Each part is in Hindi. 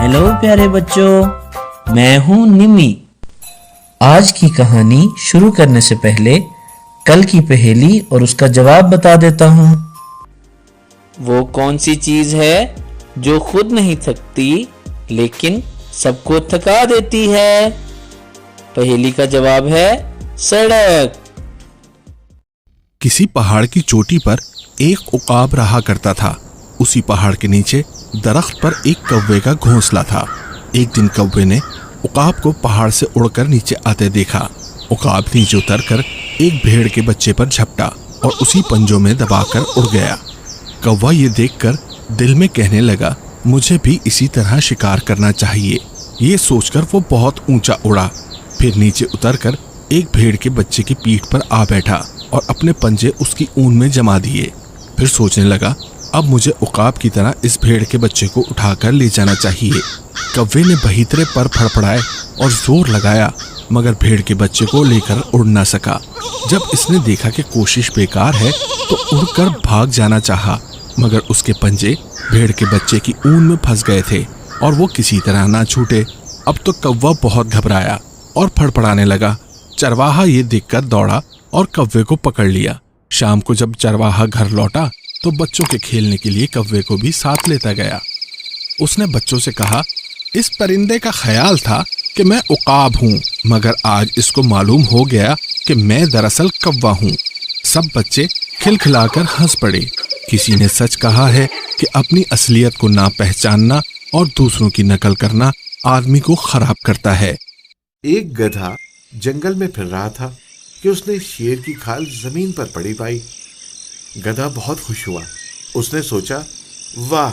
हेलो प्यारे बच्चों, मैं हूँ निमी। आज की कहानी शुरू करने से पहले कल की पहेली और उसका जवाब बता देता हूँ। वो कौन सी चीज है जो खुद नहीं थकती लेकिन सबको थका देती है? पहेली का जवाब है सड़क। किसी पहाड़ की चोटी पर एक उकाब रहा करता था। उसी पहाड़ के नीचे दरख्त पर एक कौवे का घोंसला था। एक दिन कौवे ने उकाब को पहाड़ से उड़कर नीचे आते देखा। उकाब नीचे उतरकर एक भेड़ के बच्चे पर झपटा और उसी पंजों में दबाकर उड़ गया। कौवा ये देखकर दिल में कहने लगा, मुझे भी इसी तरह शिकार करना चाहिए। ये सोचकर वो बहुत ऊंचा उड़ा। फिर नीचे उतरकर एक भेड़ के बच्चे की पीठ पर आ बैठा और अपने पंजे उसकी ऊन में जमा दिए। फिर सोचने लगा, अब मुझे उकाब की तरह इस भेड़ के बच्चे को उठाकर ले जाना चाहिए। कौवे ने बहीतरे पर फड़फड़ाए और जोर लगाया, मगर भेड़ के बच्चे को लेकर उड़ ना सका। जब इसने देखा कि कोशिश बेकार है तो उड़कर भाग जाना चाहा, मगर उसके पंजे भेड़ के बच्चे की ऊन में फंस गए थे और वो किसी तरह ना छूटे। अब तो कौवा बहुत घबराया और फड़फड़ाने लगा। चरवाहा ये देखकर दौड़ा और कौवे को पकड़ लिया। शाम को जब चरवाहा घर लौटा तो बच्चों के खेलने के लिए कौवे को भी साथ लेता गया। उसने बच्चों से कहा, इस परिंदे का ख्याल था कि मैं उकाब हूँ, मगर आज इसको मालूम हो गया कि मैं दरअसल कौवा हूँ। सब बच्चे खिलखिलाकर हंस पड़े। किसी ने सच कहा है कि अपनी असलियत को ना पहचानना और दूसरों की नकल करना आदमी को खराब करता है। एक गधा जंगल में फिर रहा था कि उसने शेर की खाल जमीन पर पड़ी पाई। गधा बहुत खुश हुआ। उसने सोचा, वाह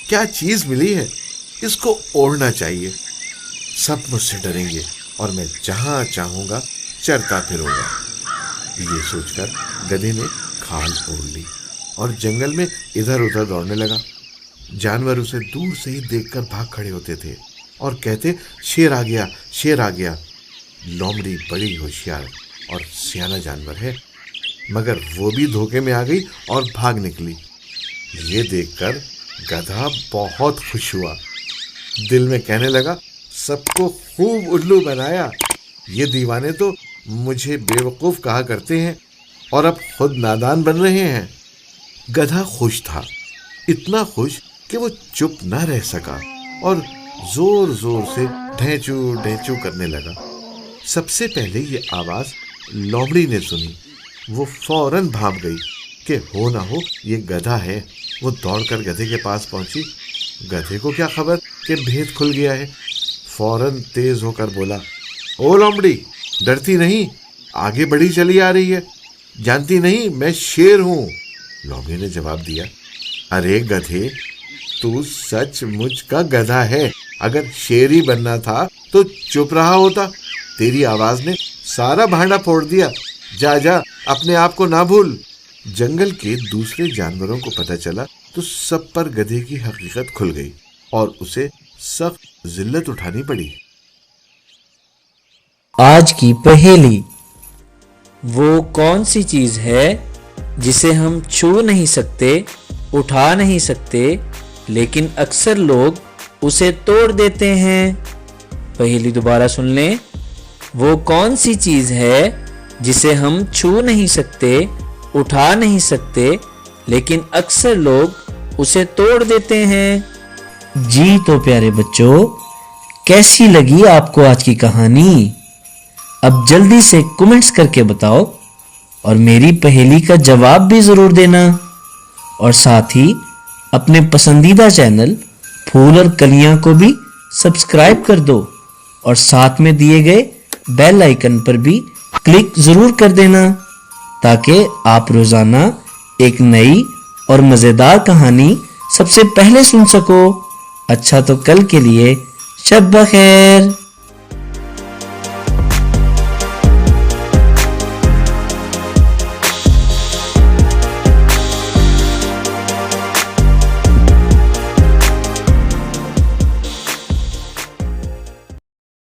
क्या चीज मिली है, इसको ओढ़ना चाहिए। सब मुझसे डरेंगे और मैं जहां चाहूंगा चरता फिरूंगा। ये सोचकर गधे ने खाल ओढ़ ली और जंगल में इधर उधर दौड़ने लगा। जानवर उसे दूर से ही देखकर भाग खड़े होते थे और कहते, शेर आ गया, शेर आ गया। लोमड़ी बड़ी होशियार और सियाना जानवर है, मगर वो भी धोखे में आ गई और भाग निकली। ये देखकर गधा बहुत खुश हुआ। दिल में कहने लगा, सबको खूब उल्लू बनाया। ये दीवाने तो मुझे बेवकूफ कहा करते हैं और अब खुद नादान बन रहे हैं। गधा खुश था, इतना खुश कि वो चुप न रह सका और जोर जोर से ढेंचू ढेंचू करने लगा। सबसे पहले ये आवाज लोमड़ी ने सुनी। वो फौरन भाग गई कि हो ना हो ये गधा है। वो दौड़कर गधे के पास पहुंची। गधे को क्या खबर कि भेद खुल गया है। फौरन तेज होकर बोला, ओ लोमड़ी, डरती नहीं, आगे बढ़ी चली आ रही है। जानती नहीं मैं शेर हूं। लोमड़ी ने जवाब दिया, अरे गधे, तू सचमुच का गधा है। अगर शेर ही बनना था तो चुप रहा होता। तेरी आवाज ने सारा भांडा फोड़ दिया। जा जा, अपने आप को ना भूल। जंगल के दूसरे जानवरों को पता चला तो सब पर गधे की हकीकत खुल गई और उसे सख्त जिल्लत उठानी पड़ी। आज की पहेली। वो कौन सी चीज है जिसे हम छू नहीं सकते, उठा नहीं सकते, लेकिन अक्सर लोग उसे तोड़ देते हैं? पहेली दोबारा सुन लें। वो कौन सी चीज है जिसे हम छू नहीं सकते, उठा नहीं सकते, लेकिन अक्सर लोग उसे तोड़ देते हैं? जी तो प्यारे बच्चों, कैसी लगी आपको आज की कहानी? अब जल्दी से कमेंट्स करके बताओ और मेरी पहेली का जवाब भी जरूर देना। और साथ ही अपने पसंदीदा चैनल फूल और कलियां को भी सब्सक्राइब कर दो और साथ में दिए गए बेल आइकन पर भी क्लिक जरूर कर देना ताकि आप रोजाना एक नई और मजेदार कहानी सबसे पहले सुन सको। अच्छा तो कल के लिए शब बखैर।